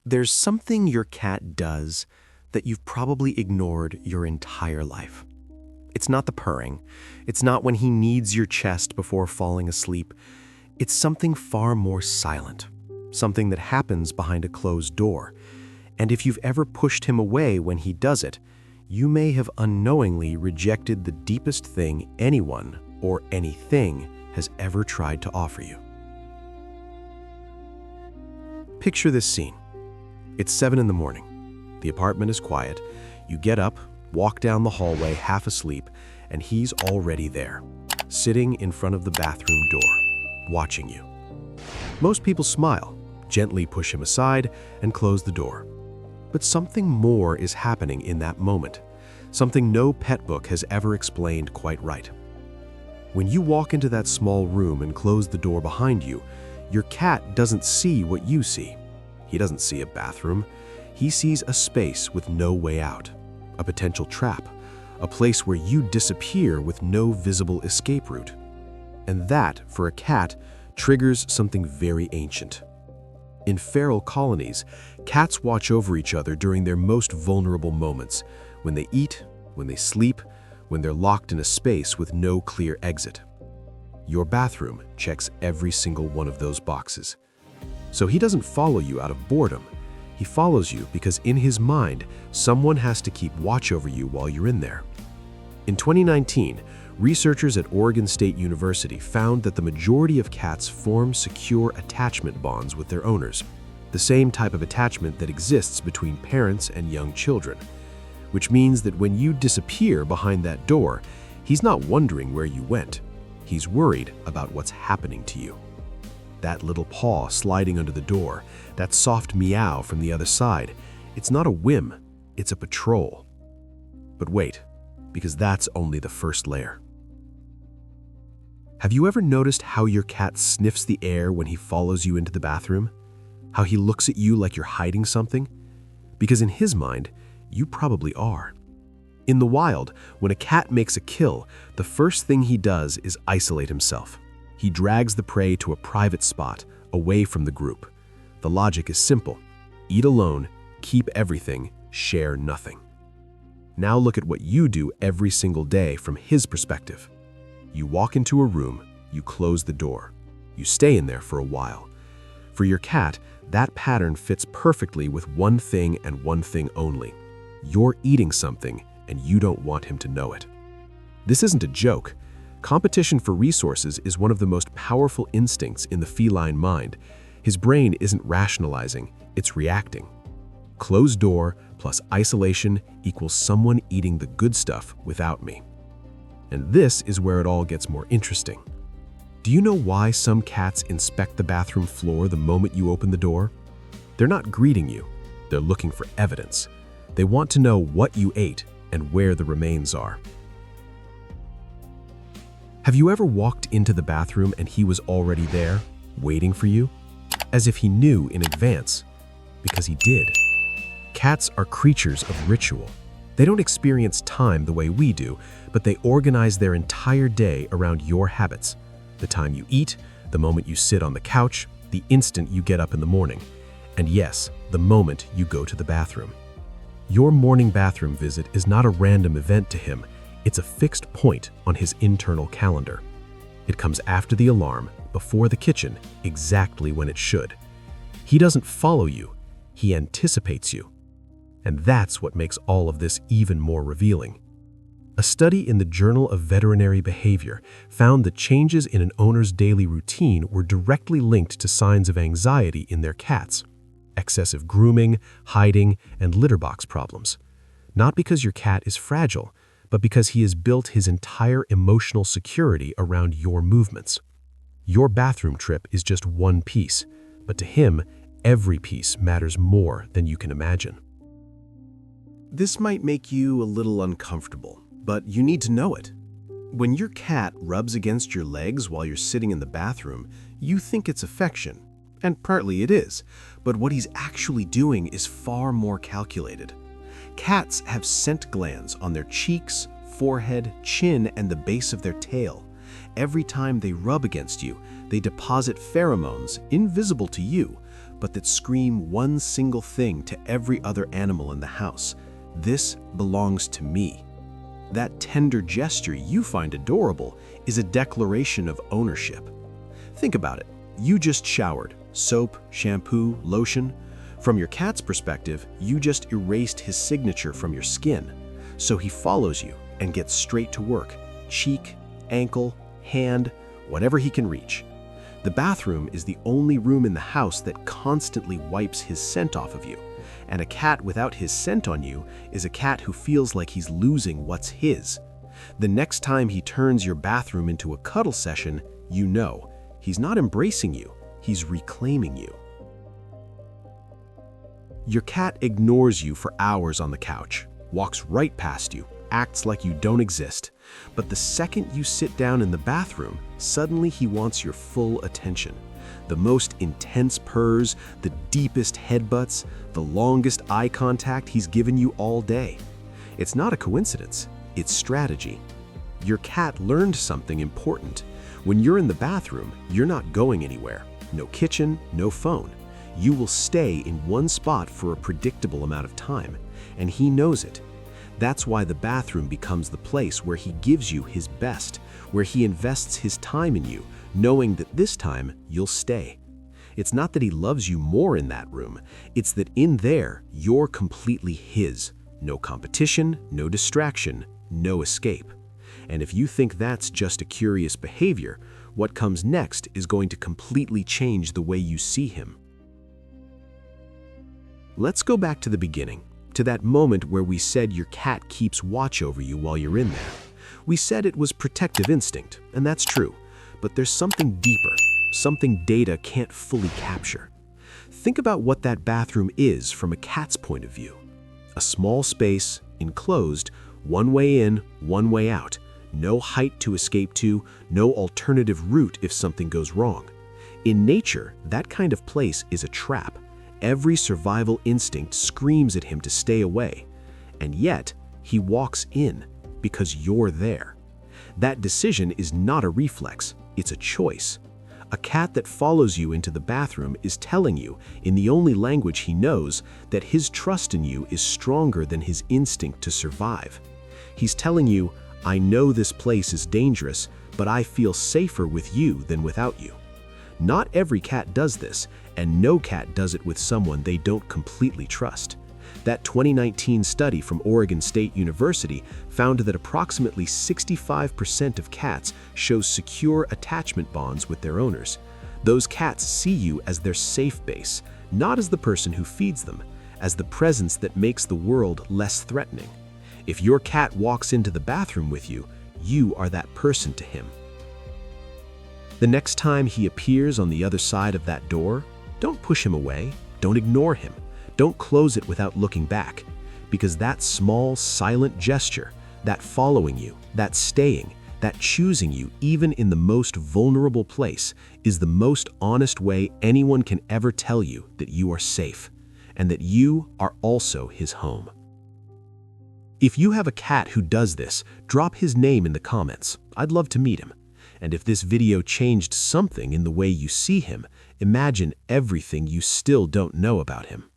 There's something your cat does that you've probably ignored your entire life. It's not the purring. It's not when he needs your chest before falling asleep. It's something far more silent, something that happens behind a closed door. And if you've ever pushed him away when he does it, you may have unknowingly rejected the deepest thing anyone or anything has ever tried to offer you. Picture this scene. It's 7 in the morning. The apartment is quiet. You get up, walk down the hallway half asleep, and he's already there, sitting in front of the bathroom door, watching you. Most people smile, gently push him aside, and close the door. But something more is happening in that moment, something no pet book has ever explained quite right. When you walk into that small room and close the door behind you, your cat doesn't see what you see. He doesn't see a bathroom. He sees a space with no way out, a potential trap, a place where you disappear with no visible escape route. And that, for a cat, triggers something very ancient. In feral colonies, cats watch over each other during their most vulnerable moments, when they eat, when they sleep, when they're locked in a space with no clear exit. Your bathroom checks every single one of those boxes. So he doesn't follow you out of boredom. He follows you because in his mind, someone has to keep watch over you while you're in there. In 2019, researchers at Oregon State University found that the majority of cats form secure attachment bonds with their owners, the same type of attachment that exists between parents and young children, which means that when you disappear behind that door, he's not wondering where you went. He's worried about what's happening to you. That little paw sliding under the door, that soft meow from the other side, it's not a whim, it's a patrol. But wait, because that's only the first layer. Have you ever noticed how your cat sniffs the air when he follows you into the bathroom? How he looks at you like you're hiding something? Because in his mind, you probably are. In the wild, when a cat makes a kill, the first thing he does is isolate himself. He drags the prey to a private spot, away from the group. The logic is simple. Eat alone, keep everything, share nothing. Now look at what you do every single day from his perspective. You walk into a room, you close the door. You stay in there for a while. For your cat, that pattern fits perfectly with one thing and one thing only. You're eating something, and you don't want him to know it. This isn't a joke. Competition for resources is one of the most powerful instincts in the feline mind. His brain isn't rationalizing, it's reacting. Closed door plus isolation equals someone eating the good stuff without me. And this is where it all gets more interesting. Do you know why some cats inspect the bathroom floor the moment you open the door? They're not greeting you, they're looking for evidence. They want to know what you ate and where the remains are. Have you ever walked into the bathroom and he was already there, waiting for you? As if he knew in advance, because he did. Cats are creatures of ritual. They don't experience time the way we do, but they organize their entire day around your habits. The time you eat, the moment you sit on the couch, the instant you get up in the morning, and yes, the moment you go to the bathroom. Your morning bathroom visit is not a random event to him, it's a fixed point on his internal calendar. It comes after the alarm, before the kitchen, exactly when it should. He doesn't follow you, he anticipates you. And that's what makes all of this even more revealing. A study in the Journal of Veterinary Behavior found that changes in an owner's daily routine were directly linked to signs of anxiety in their cats. Excessive grooming, hiding, and litter box problems. Not because your cat is fragile, but because he has built his entire emotional security around your movements. Your bathroom trip is just one piece, but to him, every piece matters more than you can imagine. This might make you a little uncomfortable, but you need to know it. When your cat rubs against your legs while you're sitting in the bathroom, you think it's affection. And partly it is, but what he's actually doing is far more calculated. Cats have scent glands on their cheeks, forehead, chin, and the base of their tail. Every time they rub against you, they deposit pheromones, invisible to you, but that scream one single thing to every other animal in the house: "This belongs to me." That tender gesture you find adorable is a declaration of ownership. Think about it. You just showered. Soap, shampoo, lotion. From your cat's perspective, you just erased his signature from your skin. So he follows you and gets straight to work. Cheek, ankle, hand, whatever he can reach. The bathroom is the only room in the house that constantly wipes his scent off of you. And a cat without his scent on you is a cat who feels like he's losing what's his. The next time he turns your bathroom into a cuddle session, you know he's not embracing you, he's reclaiming you. Your cat ignores you for hours on the couch, walks right past you, acts like you don't exist. But the second you sit down in the bathroom, suddenly he wants your full attention. The most intense purrs, the deepest headbutts, the longest eye contact he's given you all day. It's not a coincidence, it's strategy. Your cat learned something important. When you're in the bathroom, you're not going anywhere. No kitchen, no phone. You will stay in one spot for a predictable amount of time, and he knows it. That's why the bathroom becomes the place where he gives you his best, where he invests his time in you, knowing that this time you'll stay. It's not that he loves you more in that room, it's that in there, you're completely his. No competition, no distraction, no escape. And if you think that's just a curious behavior, what comes next is going to completely change the way you see him. Let's go back to the beginning, to that moment where we said your cat keeps watch over you while you're in there. We said it was protective instinct, and that's true, but there's something deeper, something data can't fully capture. Think about what that bathroom is from a cat's point of view. A small space, enclosed, one way in, one way out. No height to escape to, no alternative route if something goes wrong. In nature, that kind of place is a trap. Every survival instinct screams at him to stay away. And yet, he walks in because you're there. That decision is not a reflex, it's a choice. A cat that follows you into the bathroom is telling you, in the only language he knows, that his trust in you is stronger than his instinct to survive. He's telling you, "I know this place is dangerous, but I feel safer with you than without you." Not every cat does this, and no cat does it with someone they don't completely trust. That 2019 study from Oregon State University found that approximately 65% of cats show secure attachment bonds with their owners. Those cats see you as their safe base, not as the person who feeds them, as the presence that makes the world less threatening. If your cat walks into the bathroom with you, you are that person to him. The next time he appears on the other side of that door, don't push him away, don't ignore him, don't close it without looking back, because that small, silent gesture, that following you, that staying, that choosing you even in the most vulnerable place is the most honest way anyone can ever tell you that you are safe, and that you are also his home. If you have a cat who does this, drop his name in the comments. I'd love to meet him. And if this video changed something in the way you see him, imagine everything you still don't know about him.